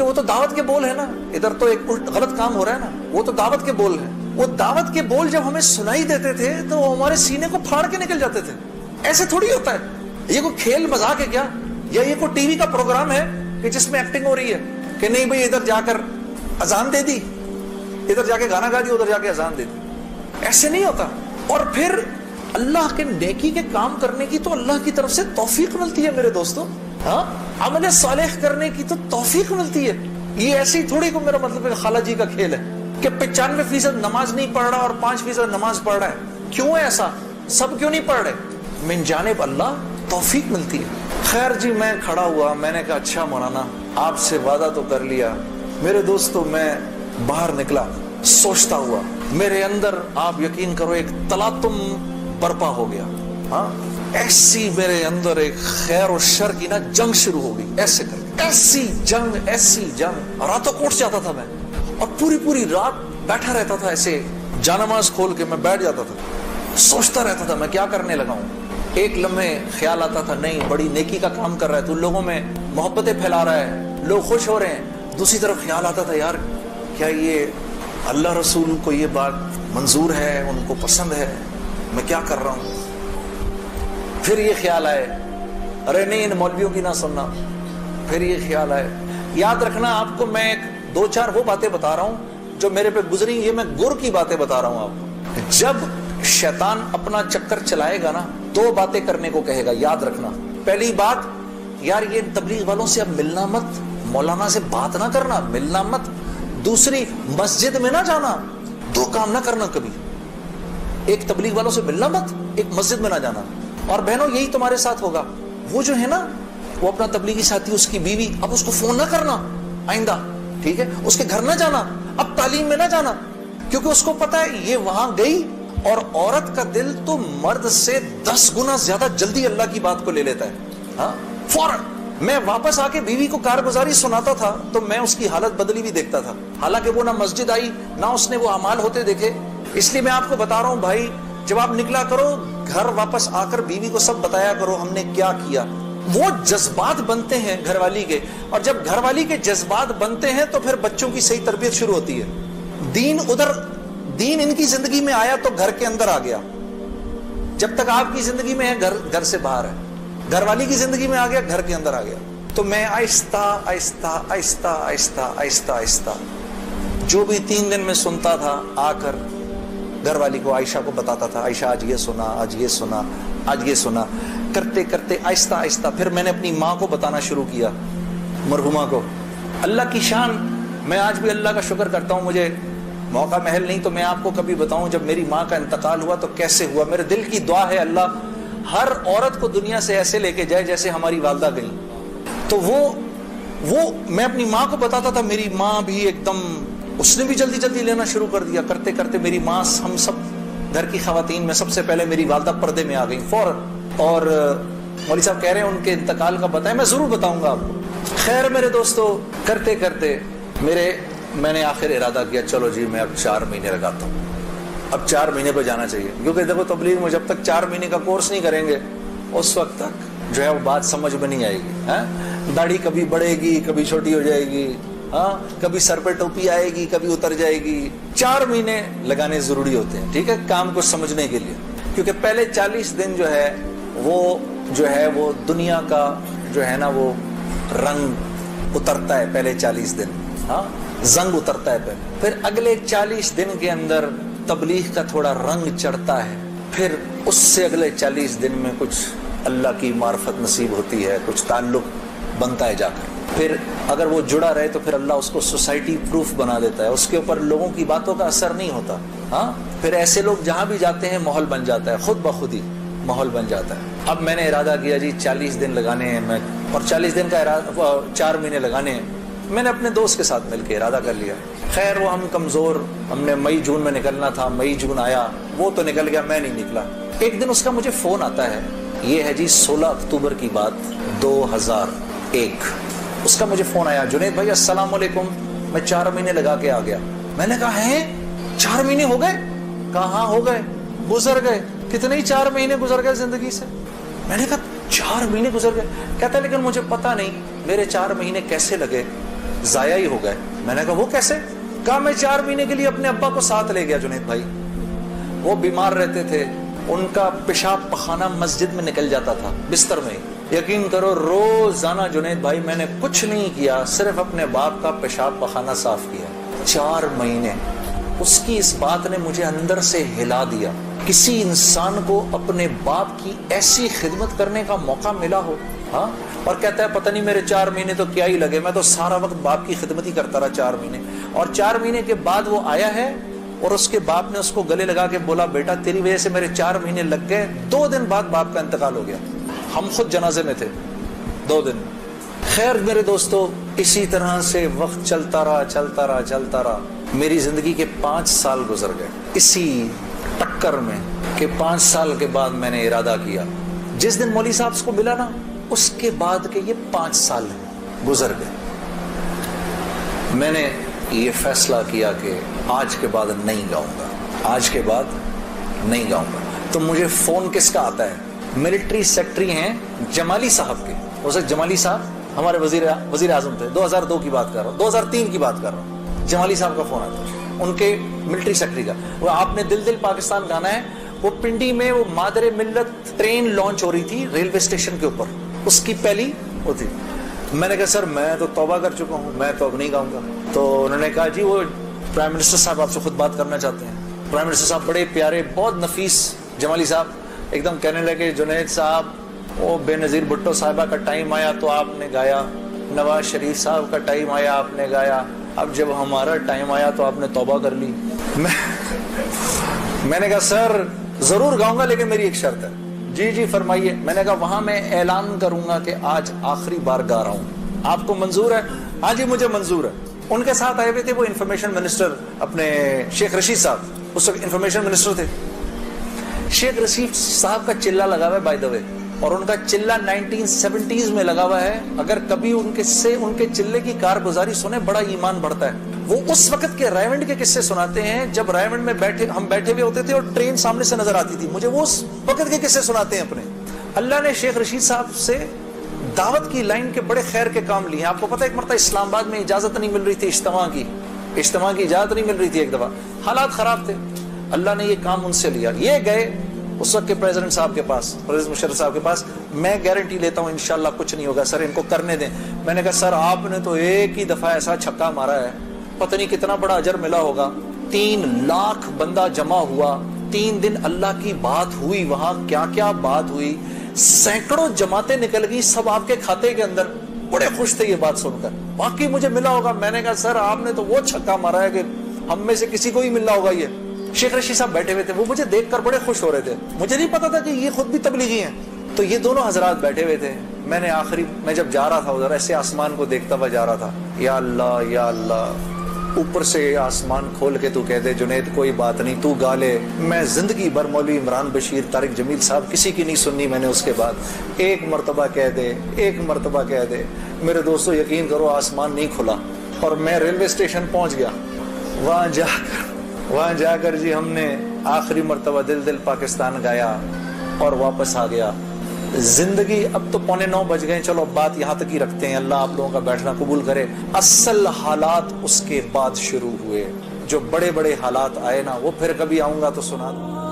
وہ تو دعوت کے بول ہے نا, ادھر تو ایک غلط کام ہو رہا ہے نا, وہ تو دعوت کے بول ہیں. وہ دعوت کے بول جب ہمیں سنائی دیتے تھے تو وہ ہمارے سینے کو پھاڑ کے نکل جاتے تھے. ایسے تھوڑی ہوتا ہے, یہ کوئی کھیل مذاق ہے کیا, یا یہ کوئی ٹی وی کا پروگرام ہے کہ جس میں ایکٹنگ ہو رہی ہے کہ نہیں بھئی ادھر جا کر اذان دے دی, ادھر جا کے گانا گا دی, ادھر جا کے اذان دے دی. ایسے نہیں ہوتا. اور پھر اللہ کے نیکی کے کام کرنے کی تو اللہ کی طرف سے توفیق ملتی ہے میرے دوستوں. ہاں, عمل صالح کرنے کی تو توفیق ملتی ہے. یہ ایسی تھوڑی کو میرا مطلب ہے خالہ جی کا کھیل ہے کہ 95% نماز نہیں پڑھ رہا اور 5% نماز پڑھ رہا ہے. کیوں ہے ایسا؟ سب کیوں نہیں پڑھ رہے؟ من جانب اللہ توفیق ملتی ہے. خیر جی, میں کھڑا ہوا, میں نے کہا اچھا مولانا آپ سے وعدہ تو کر لیا. میرے دوستوں میں باہر نکلا سوچتا ہوا, میرے اندر آپ یقین کرو ایک تلاطم برپا ہو گیا. ہاں, ایسی میرے اندر ایک خیر و شر کی نا جنگ شروع ہو گئی. ایسے کر ایسی جنگ راتوں کوٹ جاتا تھا میں, اور پوری رات بیٹھا رہتا تھا ایسے, جانماز کھول کے میں بیٹھ جاتا تھا, سوچتا رہتا تھا میں کیا کرنے لگا ہوں. ایک لمحے خیال آتا تھا نہیں بڑی نیکی کا کام کر رہا ہے تو لوگوں میں محبتیں پھیلا رہا ہے, لوگ خوش ہو رہے ہیں. دوسری طرف خیال آتا تھا یار کیا یہ اللہ رسول کو یہ بات منظور ہے, ان کو پسند ہے, میں کیا کر رہا ہوں. پھر یہ خیال آئے ارے نہیں ان مولویوں کی نہ سننا. پھر یہ خیال آئے, یاد رکھنا آپ کو میں ایک 2-4 وہ باتیں بتا رہا ہوں جو میرے پہ گزری, یہ میں گر کی باتیں بتا رہا ہوں آپ کو. جب شیطان اپنا چکر چلائے گا نا 2 باتیں کرنے کو کہے گا, یاد رکھنا. پہلی بات, یار یہ تبلیغ والوں سے اب ملنا مت, مولانا سے بات نہ کرنا, ملنا مت. دوسری, مسجد میں نہ جانا, 2 کام نہ کرنا کبھی. ایک تبلیغ والوں سے ملنا مت, ایک مسجد میں نہ جانا. اور بہنوں یہی تمہارے ساتھ ہوگا. وہ جو ہے نا وہ اپنا تبلیغی ساتھی, اس کی بیوی, اب اس کو فون نہ کرنا آئندہ, ٹھیک ہے, اس کے گھر نہ جانا, اب تعلیم میں نہ جانا, کیونکہ اس کو پتا ہے یہ وہاں گئی اور عورت کا دل تو مرد سے 10 گنا زیادہ جلدی اللہ کی بات کو لے لیتا ہے. ہاں, فوراً. میں واپس آ کے بیوی کو کارگزاری سناتا تھا تو میں اس کی حالت بدلی بھی دیکھتا تھا, حالانکہ وہ نہ مسجد آئی نہ اس نے وہ اعمال ہوتے دیکھے. اس لیے میں آپ کو بتا رہا ہوں بھائی, جب آپ نکلا کرو گھر واپس آ کر بیوی کو سب بتایا کرو ہم نے کیا کیا. وہ جذبات بنتے ہیں گھر والی کے, اور جب گھر والی کے جذبات بنتے ہیں تو پھر بچوں کی صحیح تربیت شروع ہوتی ہے. دین ان کی زندگی میں آیا تو گھر کے اندر آ گیا. جب تک آپ کی زندگی میں ہے گھر سے باہر ہے, گھر والی کی زندگی میں آ گیا گھر کے اندر آ گیا. تو میں آہستہ جو بھی 3 دن میں سنتا تھا آ کر گھر والی کو, عائشہ کو بتاتا تھا, عائشہ آج یہ سنا, آج یہ سنا, آج یہ سنا. کرتے آہستہ پھر میں نے اپنی ماں کو بتانا شروع کیا, مرحومہ کو. اللہ کی شان, میں آج بھی اللہ کا شکر کرتا ہوں, مجھے موقع محل نہیں تو میں آپ کو کبھی بتاؤں جب میری ماں کا انتقال ہوا تو کیسے ہوا. میرے دل کی دعا ہے اللہ ہر عورت کو دنیا سے ایسے لے کے جائے جیسے ہماری والدہ گئی. تو وہ میں اپنی ماں کو بتاتا تھا, میری ماں بھی ایک دم, اس نے بھی جلدی لینا شروع کر دیا. کرتے میری ماں, ہم سب گھر کی خواتین میں سب سے پہلے میری والدہ پردے میں آ گئی فوراً. اور مولوی صاحب کہہ رہے ہیں ان کے انتقال کا بتائیں, میں ضرور بتاؤں گا آپ کو. خیر میرے دوستو, کرتے میں نے آخر ارادہ کیا چلو جی میں اب 4 مہینے لگاتا ہوں. اب 4 مہینے پہ جانا چاہیے, کیونکہ دیکھو تبلیغ میں جب تک 4 مہینے کا کورس نہیں کریں گے اس وقت تک جو ہے وہ بات سمجھ میں نہیں آئے گی. داڑھی کبھی بڑھے گی, کبھی چھوٹی ہو جائے گی, ہاں, کبھی سر پہ ٹوپی آئے گی, کبھی اتر جائے گی. 4 مہینے لگانے ضروری ہوتے ہیں, ٹھیک ہے, کام کو سمجھنے کے لیے. کیونکہ پہلے 40 دن جو ہے وہ دنیا کا جو ہے نا وہ رنگ اترتا ہے. پہلے 40 دن ہاں زنگ اترتا ہے پہلے, پھر اگلے 40 دن کے اندر تبلیغ کا تھوڑا رنگ چڑھتا ہے. پھر اس سے اگلے 40 دن میں کچھ اللہ کی معرفت نصیب ہوتی ہے, کچھ تعلق بنتا ہے جا کر. پھر اگر وہ جڑا رہے تو پھر اللہ اس کو سوسائٹی پروف بنا دیتا ہے, اس کے اوپر لوگوں کی باتوں کا اثر نہیں ہوتا. ہاں, پھر ایسے لوگ جہاں بھی جاتے ہیں ماحول بن جاتا ہے, خود بخود ہی ماحول بن جاتا ہے. اب میں نے ارادہ کیا جی 40 دن لگانے ہیں میں, اور 40 دن کا ارادہ 4 مہینے لگانے ہیں. میں نے اپنے دوست کے ساتھ مل کے ارادہ کر لیا. خیر وہ ہم کمزور, ہم نے مئی جون میں نکلنا تھا, مئی جون آیا, وہ تو نکل گیا, میں نہیں نکلا. ایک دن اس کا مجھے فون آتا ہے, یہ ہے جی 16 اکتوبر کی بات 2001. اس کا مجھے فون آیا, جنید بھائی السلام علیکم, میں 4 مہینے لگا کے آ گیا. میں نے کہا ہیں 4 مہینے ہو گئے؟ کہا ہاں ہو گئے, گزر گئے. کتنے ہی 4 مہینے گزر گئے زندگی سے. میں نے کہا 4 مہینے گزر گئے. کہتا ہے لیکن مجھے پتا نہیں میرے 4 مہینے کیسے لگے. ضائع ہی ہو گئے. میں نے کہا وہ کیسے؟ کہا میں 4 مہینے کے لیے اپنے ابا کو ساتھ لے گیا جنید بھائی. وہ بیمار رہتے تھے, ان کا پیشاب پخانہ مسجد میں نکل جاتا تھا بستر میں. یقین کرو روزانہ جنید بھائی میں نے کچھ نہیں کیا, صرف اپنے باپ کا پیشاب پخانہ صاف کیا. 4 مہینے. اس کی اس بات نے مجھے اندر سے ہلا دیا. کسی انسان کو اپنے باپ کی ایسی خدمت کرنے کا موقع ملا ہو, ہاں, اور کہتا ہے پتہ نہیں میرے 4 مہینے تو کیا ہی لگے, میں تو سارا وقت باپ کی خدمت ہی کرتا رہا 4 مہینے. اور 4 مہینے کے بعد وہ آیا ہے اور اس کے باپ نے اس کو گلے لگا کے بولا بیٹا تیری وجہ سے میرے 4 مہینے لگ گئے. 2 دن بعد باپ کا انتقال ہو گیا. ہم خود جنازے میں تھے 2 دن. خیر میرے دوستو, اسی طرح سے وقت چلتا رہا. میری زندگی کے 5 سال گزر گئے اسی ٹکر میں کہ 5 سال کے بعد میں نے ارادہ کیا. جس دن مولوی صاحب کو ملا نا, اس کے بعد کے یہ 5 سال گزر گئے. میں نے یہ فیصلہ کیا کہ آج کے بعد نہیں گاؤں گا, آج کے بعد نہیں گاؤں گا. تو مجھے فون کس کا آتا ہے؟ ملٹری سیکٹری ہیں جمالی صاحب کے. اسے جمالی صاحب ہمارے وزیر اعظم تھے. 2002 کی بات کر رہا ہوں, 2003 کی بات کر رہا ہوں. جمالی صاحب کا فون آتا ہے, ان کے ملٹری سیکٹری کا. وہ آپ نے دل دل پاکستان گانا ہے, وہ پنڈی میں وہ مادر ملت ٹرین لانچ ہو رہی تھی ریلوے اسٹیشن کے اوپر, اس کی پہلی وہ تھی. میں نے کہا سر میں تو توبہ کر چکا ہوں, میں تو اب نہیں گاؤں گا. تو انہوں نے کہا جی وہ پرائم منسٹر صاحب آپ سے خود بات کرنا چاہتے ہیں. پرائم منسٹر صاحب بڑے پیارے بہت نفیس جمالی صاحب ایک دم کہنے لگے جنید صاحب وہ بے نظیر بھٹو صاحبہ کا ٹائم آیا تو آپ نے گایا, نواز شریف صاحب کا ٹائم آیا آپ نے گایا, اب جب ہمارا ٹائم آیا تو آپ نے توبہ کر لی. میں نے کہا سر ضرور گاؤں گا لیکن میری ایک شرط ہے. جی جی فرمائیے. میں نے کہا وہاں میں اعلان کروں گا کہ آج آخری بار گا رہا ہوں, آپ کو منظور ہے؟ ہاں جی مجھے منظور ہے. ان کے ساتھ آئے ہوئے تھے وہ انفارمیشن منسٹر اپنے شیخ رشید صاحب, اس وقت انفارمیشن منسٹر تھے. شیخ رشید صاحب کا چلہ لگا ہوا ہے بائی دا وے, اور ان کا چلہ 1970s میں لگا ہوا ہے. اگر کبھی ان کے چلے کی کارگزاری سنے بڑا ایمان بڑھتا ہے. وہ اس وقت کے رائمنڈ کے قصے سناتے ہیں جب رائمنڈ میں ہم بیٹھے ہوئے ہوتے تھے اور ٹرین سامنے سے نظر آتی تھی. مجھے وہ اس وقت کے قصے سناتے ہیں اپنے. اللہ نے شیخ رشید صاحب سے دعوت کی لائن کے بڑے خیر کے کام لیے. آپ کو پتہ ایک مرتبہ اسلام آباد میں اجازت نہیں مل رہی تھی اجتماع کی اجازت نہیں مل رہی تھی. ایک دفعہ حالات خراب تھے, اللہ نے یہ کام ان سے لیا. یہ گئے اس وقت کے پریزیڈنٹ صاحب کے پاس, پریزیڈنٹ مشرف صاحب کے پاس. میں گارنٹی لیتا ہوں انشاءاللہ کچھ نہیں ہوگا سر, ان کو کرنے دیں. میں نے کہا سر آپ نے تو ایک ہی دفعہ ایسا چھکا مارا ہے, پتہ نہیں کتنا بڑا اجر ملا ہوگا. 3 لاکھ بندہ جمع ہوا, 3 دن اللہ کی بات ہوئی, وہاں کیا کیا بات ہوئی, سینکڑوں جماعتیں نکل گئی, سب آپ کے کھاتے کے اندر. بڑے خوش تھے یہ بات سن کر, باقی مجھے ملا ہوگا. میں نے کہا سر آپ نے تو وہ چھکا مارا ہے کہ ہم میں سے کسی کو ہی ملنا ہوگا. یہ شیخ رشید صاحب بیٹھے ہوئے تھے, وہ مجھے دیکھ کر بڑے خوش ہو رہے تھے. مجھے نہیں پتا تھا کہ یہ خود بھی تبلیغی ہیں. تو یہ دونوں حضرات بیٹھے ہوئے تھے. میں جب جا رہا تھا ادھر ایسے آسمان کو دیکھتا ہوا جا رہا تھا, یا اللہ اوپر سے آسمان کھول کے تو کہہ دے جنید کوئی بات نہیں تو گا لے. میں زندگی بھر مولوی عمران بشیر, طارق جمیل صاحب کسی کی نہیں سننی میں نے. اس کے بعد ایک مرتبہ کہہ دے. میرے دوستو یقین کرو آسمان نہیں کھلا اور میں ریلوے اسٹیشن پہنچ گیا. وہاں جا کر جی ہم نے آخری مرتبہ دل دل پاکستان گایا اور واپس آ گیا. زندگی اب تو 8:45 بج گئے, چلو بات یہاں تک ہی رکھتے ہیں, اللہ آپ لوگوں کا بیٹھنا قبول کرے. اصل حالات اس کے بعد شروع ہوئے, جو بڑے بڑے حالات آئے نا وہ پھر کبھی آؤں گا تو سنا دوں.